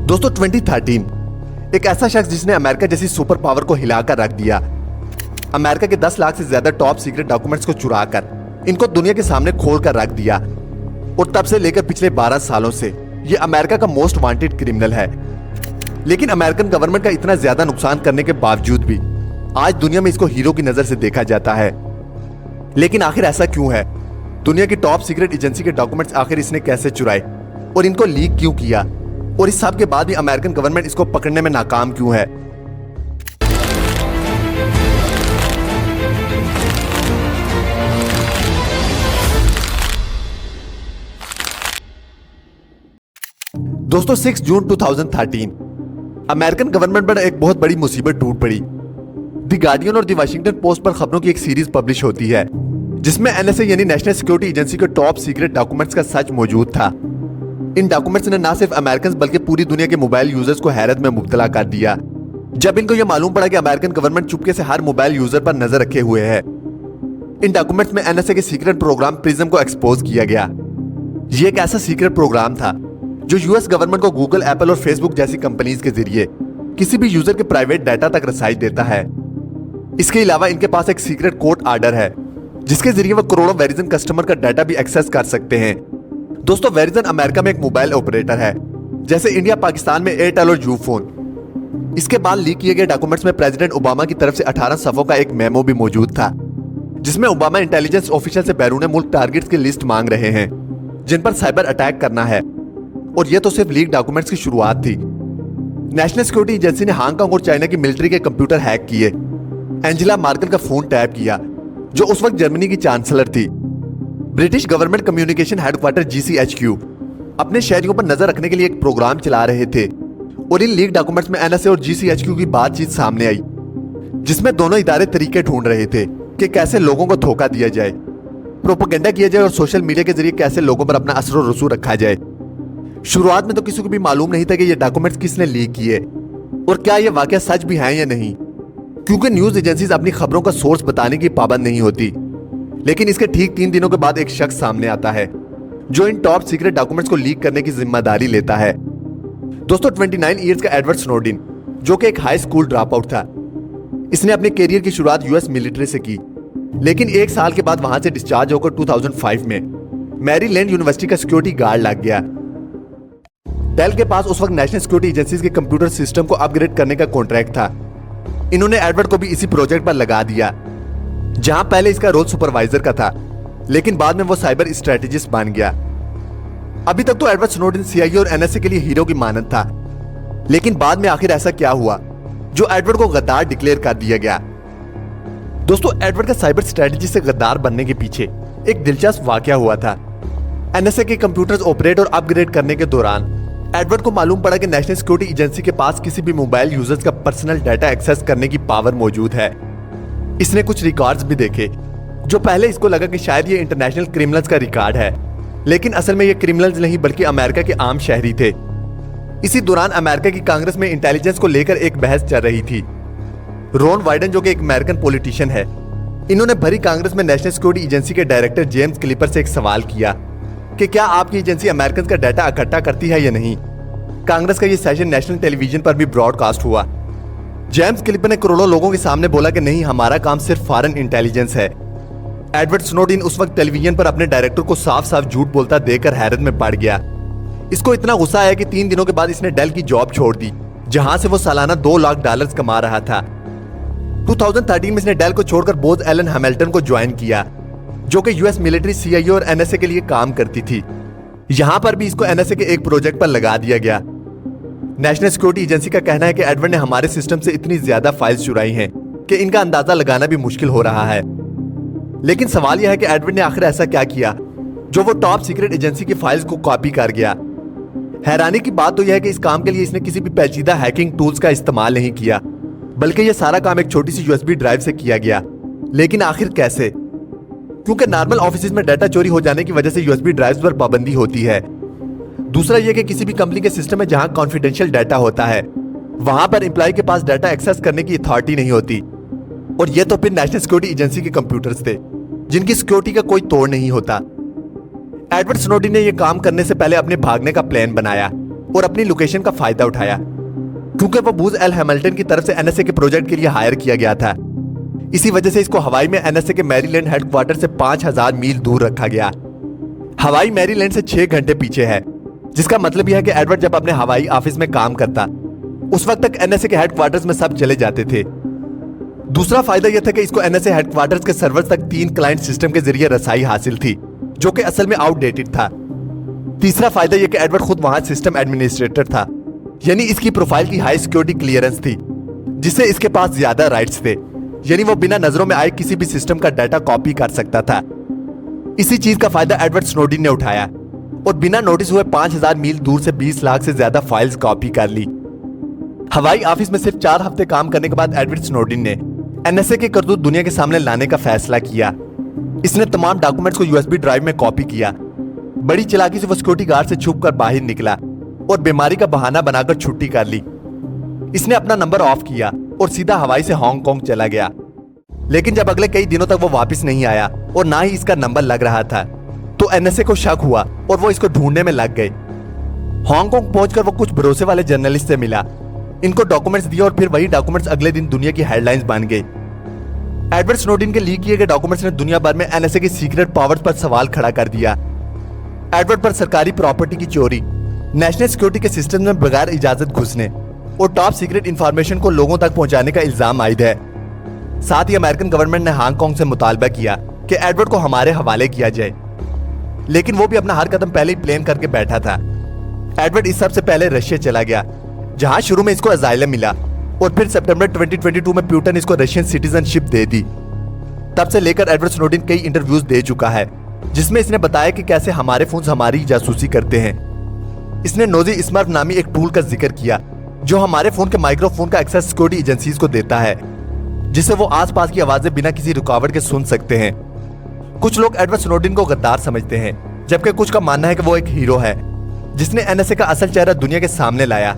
दोस्तों 2013 एक ऐसा शख्स जिसने अमेरिका जैसी सुपर पावर को हिलाकर रख दिया। अमेरिका के 10 लाख से ज्यादा टॉप सीक्रेट डॉक्यूमेंट्स को चुराकर इनको दुनिया के सामने खोल कर रख दिया। और तब से लेकर पिछले 12 सालों से ये अमेरिका का मोस्ट वांटेड क्रिमिनल है। लेकिन अमेरिकन गवर्नमेंट का इतना ज्यादा नुकसान करने के बावजूद भी आज दुनिया में इसको हीरो की नजर से देखा जाता है। लेकिन आखिर ऐसा क्यों है? दुनिया की टॉप सीक्रेट एजेंसी के डॉक्यूमेंट्स आखिर इसने कैसे चुराए और इनको लीक क्यों किया? और इस सब के बाद भी अमेरिकन गवर्नमेंट इसको पकड़ने में नाकाम क्यों है? दोस्तों 6 जून 2013 अमेरिकन गवर्नमेंट पर एक बहुत बड़ी मुसीबत टूट पड़ी। द गार्डियन और द वाशिंगटन पोस्ट पर खबरों की एक सीरीज पब्लिश होती है जिसमें एनएसए यानी नेशनल सिक्योरिटी एजेंसी के टॉप सीक्रेट डॉक्यूमेंट्स का सच मौजूद था। इन डॉक्यूमेंट्स ने न सिर्फ अमेरिकन बल्कि पूरी दुनिया के मोबाइल यूजर्स को हैरत में मुब्तला कर दिया जब इनको यह मालूम पड़ा कि अमेरिकन गवर्नमेंट चुपके से हर मोबाइल यूजर पर नजर रखे हुए है। इन डॉक्यूमेंट्स में एनएसए के सीक्रेट प्रोग्राम प्रिज्म को एक्सपोज किया गया। ये एक ऐसा सीक्रेट प्रोग्राम था जो यूएस गवर्नमेंट को गूगल, एप्पल और फेसबुक जैसी कंपनीज के जरिए किसी भी यूजर के प्राइवेट डाटा तक रसाई देता है। इसके अलावा इनके पास एक सीक्रेट कोर्ट ऑर्डर है जिसके जरिए वो करोड़ों वेरिजन कस्टमर का डाटा भी एक्सेस कर सकते हैं। दोस्तों वेरिजन अमेरिका में एक मोबाइल ऑपरेटर है जैसे इंडिया पाकिस्तान में एयरटेल और जू फोन। इसके बाद लीक किए गए डॉक्यूमेंट्स में प्रेसिडेंट ओबामा की तरफ से 18 सफ़ों का एक मेमो भी मौजूद था जिसमें ओबामा इंटेलिजेंस ऑफिसर से बैरून मुल्क टारगेट्स की लिस्ट मांग रहे हैं जिन पर साइबर अटैक करना है। और यह तो सिर्फ लीक डॉक्यूमेंट्स की शुरुआत थी। नेशनल सिक्योरिटी एजेंसी ने हांगकांग और चाइना की मिलिट्री के कंप्यूटर हैक किए, एंजेला मार्केल का फोन टैप किया जो उस वक्त जर्मनी की चांसलर थी। British government communication headquarter GCHQ अपने शहरियों पर नजर रखने के लिए एक प्रोग्राम चला रहे थे और इन लीक डॉक्यूमेंट्स में एनएसए और GCHQ की बातचीत सामने आई जिसमें दोनों इदारे तरीके ढूंढ रहे थे कि कैसे लोगों को धोखा दिया जाए, प्रोपेगेंडा किया जाए और सोशल मीडिया के जरिए कैसे लोगों पर अपना असर और रसूख रखा जाए। शुरुआत में तो किसी को भी मालूम नहीं था कि ये डॉक्यूमेंट्स किसने लीक किए और क्या ये वाकया सच भी है या नहीं, क्योंकि न्यूज एजेंसीज अपनी खबरों का सोर्स बताने की पाबंद नहीं होती। लेकिन इसके ठीक 3 दिनों के बाद एक शख्स सामने आता है जो इन टॉप सीक्रेट डॉक्यूमेंट्स को लीक करने की जिम्मेदारी लेता है। दोस्तों 29 इयर्स का एडवर्ड स्नोडेन जो कि एक हाई स्कूल ड्रॉप आउट था। इसने अपने करियर की शुरुआत यूएस मिलिट्री से की, लेकिन 1 साल के बाद वहां से डिस्चार्ज होकर 2005 में मैरीलैंड यूनिवर्सिटी का सिक्योरिटी गार्ड लग गया। डेल के पास उस वक्त नेशनल सिक्योरिटी एजेंसीज के कंप्यूटर सिस्टम को अपग्रेड करने का कॉन्ट्रैक्ट था। इन्होंने एडवर्ड को भी इसी प्रोजेक्ट पर लगा दिया जहां पहले इसका रोल सुपरवाइजर का था, लेकिन बाद में वो साइबर स्ट्रेटेजिस्ट बन गया। अभी तक तो एडवर्ड स्नोडेन CIA और NSA के लिए हीरो की मानद था, लेकिन बाद में आखिर ऐसा क्या हुआ जो एडवर्ड को गद्दार डिक्लेयर कर दिया गया? दोस्तों एडवर्ड का साइबर स्ट्रेटेजिस्ट से गद्दार बनने के पीछे एक दिलचस्प वाकया हुआ था। NSA के कंप्यूटर्स ऑपरेट और अपग्रेड करने के दौरान एडवर्ड को मालूम पड़ा कि नेशनल सिक्योरिटी एजेंसी के पास किसी भी मोबाइल यूजर्स का पर्सनल डाटा एक्सेस करने की पावर मौजूद है। इसने कुछ रिकॉर्ड्स भी देखे जो पहले इसको लगा कि शायद ये इंटरनेशनल क्रिमिनल्स का रिकॉर्ड है, लेकिन असल में ये क्रिमिनल्स नहीं बल्कि अमेरिका के आम शहरी थे। इसी दौरान अमेरिका की कांग्रेस में इंटेलिजेंस को लेकर एक बहस चल रही थी। रॉन वाइडन जो कि एक अमेरिकन पॉलिटिशियन है, इन्होंने भरी कांग्रेस में नेशनल सिक्योरिटी एजेंसी के डायरेक्टर जेम्स क्लिपर से एक सवाल किया कि क्या आपकी एजेंसी अमेरिकन का डाटा इकट्ठा करती है या नहीं। कांग्रेस का ये सेशन नेशनल टेलीविजन पर भी ब्रॉडकास्ट हुआ। जेम्स क्लिपर ने करोड़ों लोगों के सामने बोला कि नहीं, हमारा काम सिर्फ फॉरेन इंटेलिजेंस है। एडवर्ड स्नोडेन उस वक्त टेलीविजन पर अपने डायरेक्टर को साफ साफ झूठ बोलता देखकर हैरत में पड़ गया। इसको इतना गुस्सा आया कि 3 दिनों के बाद इसने डेल की जॉब छोड़ दी जहां से वो सालाना $2 लाख कमा रहा था। 2013 में इसने डेल को छोड़कर बोज एलन हैमिल्टन को ज्वाइन किया जो कि यूएस मिलिट्री, CIA और NSA के लिए काम करती थी। यहां पर भी इसको NSA के एक प्रोजेक्ट पर लगा दिया गया। नेशनल सिक्योरिटी एजेंसी का कहना है कि एडवर्ड ने हमारे सिस्टम से इतनी ज्यादा फाइल्स चुराई हैं कि इनका अंदाजा लगाना भी मुश्किल हो रहा है। लेकिन सवाल यह है कि एडवर्ड ने आखिर ऐसा क्या किया जो वो टॉप सीक्रेट एजेंसी की फाइल्स को कॉपी कर गया। हैरानी की बात तो यह है कि इस काम के लिए इसने किसी भी पेचीदा हैकिंग टूल्स का इस्तेमाल नहीं किया, बल्कि यह सारा काम एक छोटी सी USB ड्राइव से किया गया। लेकिन आखिर कैसे? क्योंकि नॉर्मल ऑफिस में डाटा चोरी हो जाने की वजह से USB ड्राइव्स पर पाबंदी होती है। दूसरा यह कि किसी भी कंपनी के सिस्टम में जहां कॉन्फिडेंशियल डाटा होता है वहां पर एम्प्लॉय के पास डाटा एक्सेस करने की अथॉरिटी नहीं होती। और यह तो फिर नेशनल सिक्योरिटी एजेंसी के कंप्यूटर्स थे जिनकी सिक्योरिटी का कोई तोड़ नहीं होता। एडवर्ड स्नोडेन ने यह काम करने से पहले अपने भागने का प्लान बनाया और अपनी लोकेशन का फायदा उठाया। क्योंकि वो बूज एल हैमिल्टन की तरफ से एनएसए के प्रोजेक्ट के लिए हायर किया गया था, इसी वजह से इसको हवाई में एनएसए के मैरीलैंड हेडक्वार्टर से 5000 मील दूर रखा गया। हवाई मैरीलैंड से 6 घंटे पीछे है, जिसका मतलब यह है कि एडवर्ड जब अपने हवाई ऑफिस में काम करता उस वक्त तक एनएसए के हेडक्वार्टर्स में सब चले जाते थे। दूसरा फायदा यह था कि इसको एनएसए हेडक्वार्टर्स के सर्वर्स तक 3 क्लाइंट सिस्टम के जरिए रसाई हासिल थी, जो कि असल में आउटडेटेड था। तीसरा फायदा यह कि एडवर्ड खुद वहां सिस्टम एडमिनिस्ट्रेटर था, यानी इसकी प्रोफाइल की हाई सिक्योरिटी क्लियरेंस थी, जिससे इसके पास ज्यादा राइट्स थे, यानी वो बिना नजरों में आए किसी भी सिस्टम का डाटा कॉपी कर सकता था। इसी चीज का फायदा एडवर्ड स्नोडेन ने उठाया और बिना नोटिस हुए 5000 मील दूर से 20 लाख से ज्यादा फाइल्स कॉपी कर ली। हवाई ऑफिस में सिर्फ 4 हफ्ते काम करने के बाद एडवर्ड स्नोडेन ने एनएसए के करतूत दुनिया के सामने लाने का फैसला किया। इसने तमाम डॉक्यूमेंट्स को यूएसबी ड्राइव में कॉपी किया। बड़ी चालाकी से वो सिक्योरिटी गार्ड से छुपकर बाहर निकला और बीमारी का बहाना बनाकर छुट्टी कर ली। इसने अपना नंबर ऑफ किया और सीधा हवाई से हांगकांग चला गया। लेकिन जब अगले कई दिनों तक वो वापस नहीं आया और ना ही इसका नंबर लग रहा था, तो एनएसए को शक हुआ और वो इसको ढूंढने में लग गए। हांगकांग पहुंचकर वो कुछ भरोसे वाले जर्नलिस्ट से मिला, इनको डॉक्यूमेंट्स दिए और फिर वही डॉक्यूमेंट्स अगले दिन दुनिया की हेडलाइंस बन गए। एडवर्ड स्नोडेन के लीक किए गए डॉक्यूमेंट्स ने दुनिया भर में एनएसए की सीक्रेट पावर्स पर सवाल खड़ा कर दिया। एडवर्ड पर सरकारी प्रॉपर्टी की चोरी, नेशनल सिक्योरिटी के सिस्टम में बगैर इजाजत घुसने और टॉप सीक्रेट इंफॉर्मेशन को लोगों तक पहुंचाने का इल्जाम आयद है। साथ ही अमेरिकन गवर्नमेंट ने हांगकांग से मुतालबा किया कि एडवर्ड को हमारे हवाले किया जाए, लेकिन वो भी अपना हर कदम पहले ही प्लान करके बैठा था। एडवर्ड इस सबसे पहले रशिया चला गया, जहां शुरू में इसको अजाइलम मिला और फिर सितंबर 2022 में प्यूटन इसको रशियन सिटीजनशिप दे दी। तब से लेकर एडवर्ड स्नोडेन कई इंटरव्यूज दे चुका है, जिसमें इसने बताया कि कैसे हमारे फोन हमारी जासूसी करते हैं। इसने नोजी स्मर्फ नामी एक टूल का जिक्र किया, जो हमारे फोन के माइक्रोफोन का एक्सेस सिक्योरिटी एजेंसीज को देता है, जिससे वो आसपास की आवाजें बिना किसी रुकावट के सुन सकते हैं। कुछ लोग एडवर्ड स्नोडेन को गद्दार समझते हैं, जबकि कुछ का मानना है कि वो एक हीरो है, जिसने एनएसए का असल चेहरा दुनिया के सामने लाया।